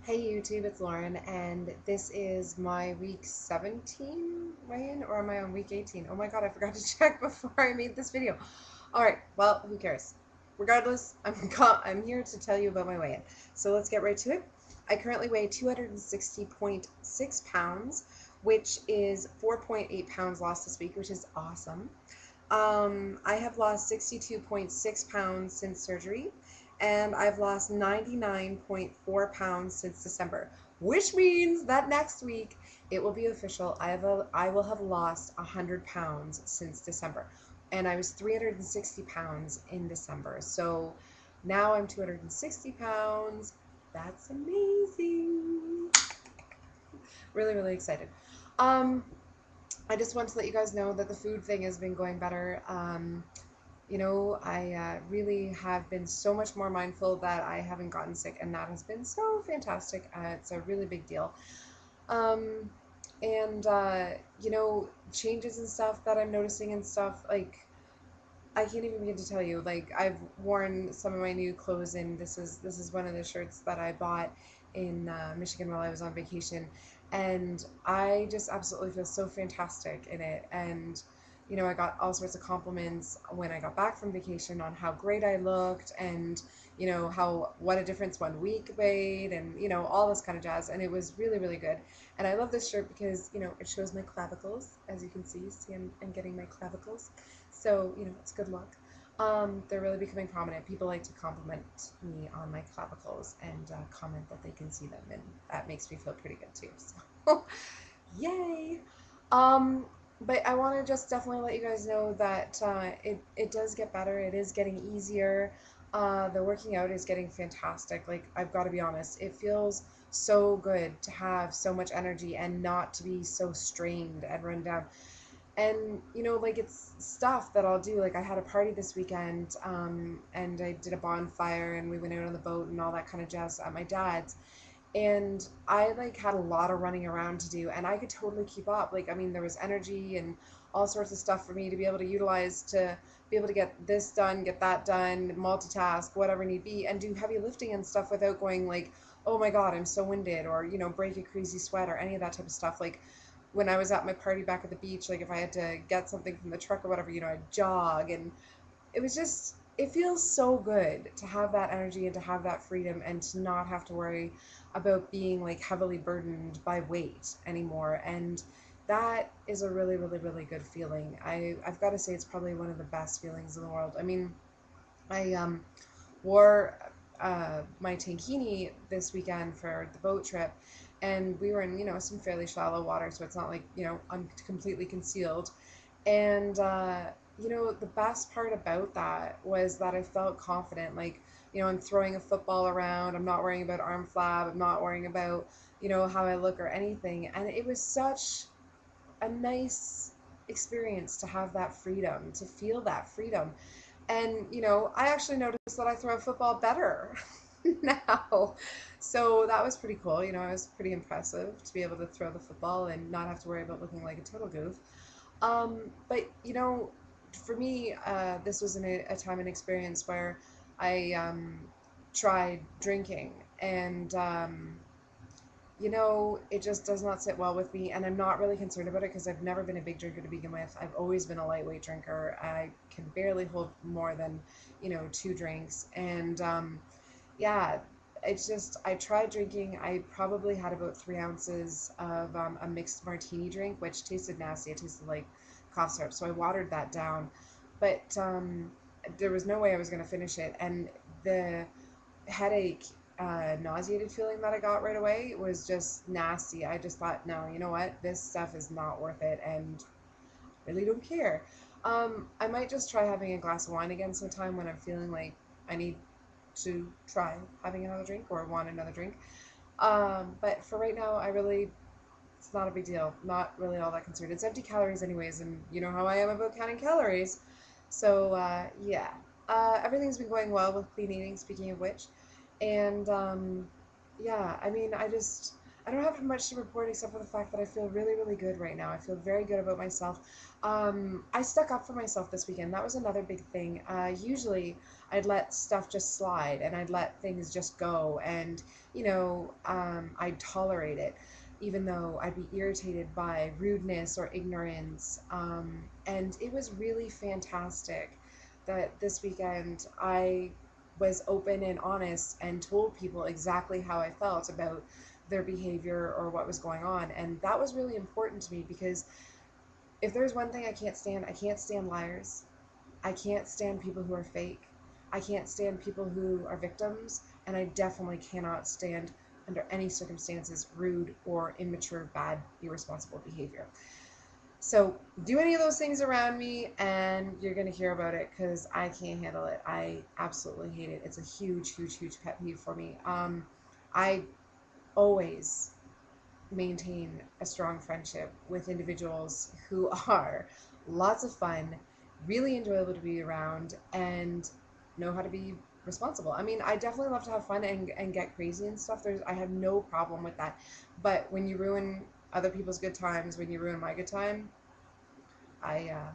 Hey YouTube, it's Lauren, and this is my week 17 weigh-in, or am I on week 18? Oh my god, I forgot to check before I made this video. Alright, well, who cares? Regardless, I'm here to tell you about my weigh-in. So let's get right to it. I currently weigh 260.6 pounds, which is 4.8 pounds lost this week, which is awesome. I have lost 62.6 pounds since surgery, and I've lost 99.4 pounds since December, which means that next week it will be official. I will have lost 100 pounds since December, and I was 360 pounds in December. So now I'm 260 pounds. That's amazing. Really, really excited. Um, I just want to let you guys know that the food thing has been going better. I really have been so much more mindful that I haven't gotten sick, and that has been so fantastic. It's a really big deal. Um, Changes and stuff that I'm noticing and stuff, like, I can't even begin to tell you. Like, I've worn some of my new clothes, and this is one of the shirts that I bought in Michigan while I was on vacation, and I just absolutely feel so fantastic in it. And I got all sorts of compliments when I got back from vacation on how great I looked, and how what a difference 1 week made, and all this kind of jazz. And it was really, really good. And I love this shirt because it shows my clavicles, as you can see. See, I'm getting my clavicles. So, it's good luck. They're really becoming prominent. People like to compliment me on my clavicles and comment that they can see them, and that makes me feel pretty good too. So, yay! Um, but I want to just definitely let you guys know that it does get better. It is getting easier. The working out is getting fantastic. Like, I've got to be honest, it feels so good to have so much energy and not to be so strained and run down. And like, it's stuff that I'll do. Like, I had a party this weekend, and I did a bonfire, and we went out on the boat and all that kind of jazz at my dad's, and I like had a lot of running around to do, and I could totally keep up. Like, I mean, there was energy and all sorts of stuff for me to be able to utilize to be able to get this done, get that done, multitask, whatever need be, and do heavy lifting and stuff without going like, oh my god, I'm so winded, or break a crazy sweat, or any of that type of stuff. Like, when I was at my party back at the beach, like, if I had to get something from the truck or whatever, I'd jog. And it feels so good to have that energy and to have that freedom and to not have to worry about being like heavily burdened by weight anymore. And that is a really, really, really good feeling. I've got to say, it's probably one of the best feelings in the world. I mean, I wore my tankini this weekend for the boat trip, and we were in some fairly shallow water, so it's not like I'm completely concealed. And the best part about that was that I felt confident. Like, I'm throwing a football around. I'm not worrying about arm flab. I'm not worrying about how I look or anything. And it was such a nice experience to have that freedom, to feel that freedom. And I actually noticed that I throw a football better now. So that was pretty cool. It was pretty impressive to be able to throw the football and not have to worry about looking like a total goof. But for me, this was a time and experience where I tried drinking, and it just does not sit well with me, and I'm not really concerned about it because I've never been a big drinker to begin with. I've always been a lightweight drinker. I can barely hold more than, two drinks. And yeah, it's just, I tried drinking. I probably had about 3 ounces of a mixed martini drink, which tasted nasty. It tasted like cough syrup. So I watered that down. But there was no way I was going to finish it. And the headache, nauseated feeling that I got right away was just nasty. I just thought, no, you know what? This stuff is not worth it, and really don't care. I might just try having a glass of wine again sometime when I'm feeling like I need to try having another drink or want another drink. But for right now, it's not a big deal. Not really all that concerned. It's empty calories anyways, and you know how I am about counting calories. So, yeah. Everything's been going well with clean eating, speaking of which. And, yeah, I mean, I just, I don't have much to report except for the fact that I feel really, really good right now. I feel very good about myself. I stuck up for myself this weekend. That was another big thing. Usually, I'd let stuff just slide and I'd let things just go, and I'd tolerate it, even though I'd be irritated by rudeness or ignorance. And it was really fantastic that this weekend I was open and honest and told people exactly how I felt about their behavior or what was going on. And that was really important to me because if there's one thing I can't stand liars. I can't stand people who are fake. I can't stand people who are victims. And I definitely cannot stand, under any circumstances, rude or immature, bad, irresponsible behavior. So do any of those things around me, and you're going to hear about it because I can't handle it. I absolutely hate it. It's a huge, huge, huge pet peeve for me. I always maintain a strong friendship with individuals who are lots of fun, really enjoyable to be around, and know how to be responsible. I mean, I definitely love to have fun and get crazy and stuff. I have no problem with that. But when you ruin other people's good times, when you ruin my good time, I uh,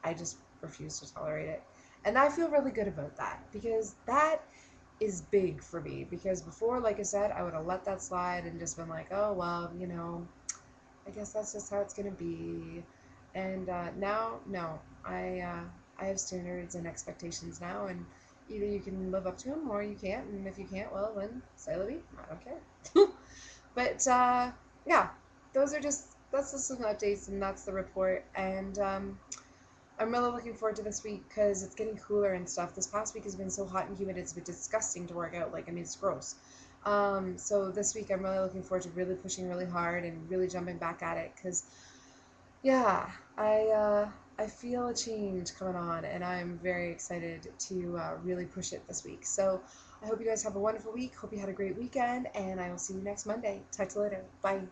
I just refuse to tolerate it. And I feel really good about that because that is big for me. Because before, like I said, I would have let that slide and just been like, oh, well, I guess that's just how it's going to be. And now, no, I have standards and expectations now, and either you can live up to them or you can't. And if you can't, well, then say la vie. I don't care. But yeah, that's just some updates, and that's the report. And I'm really looking forward to this week because it's getting cooler and stuff. This past week has been so hot and humid, it's been disgusting to work out. Like, I mean, it's gross. So this week I'm really looking forward to really pushing really hard and really jumping back at it because, yeah, I feel a change coming on, and I'm very excited to really push it this week. So I hope you guys have a wonderful week. Hope you had a great weekend, and I will see you next Monday. Talk to you later. Bye.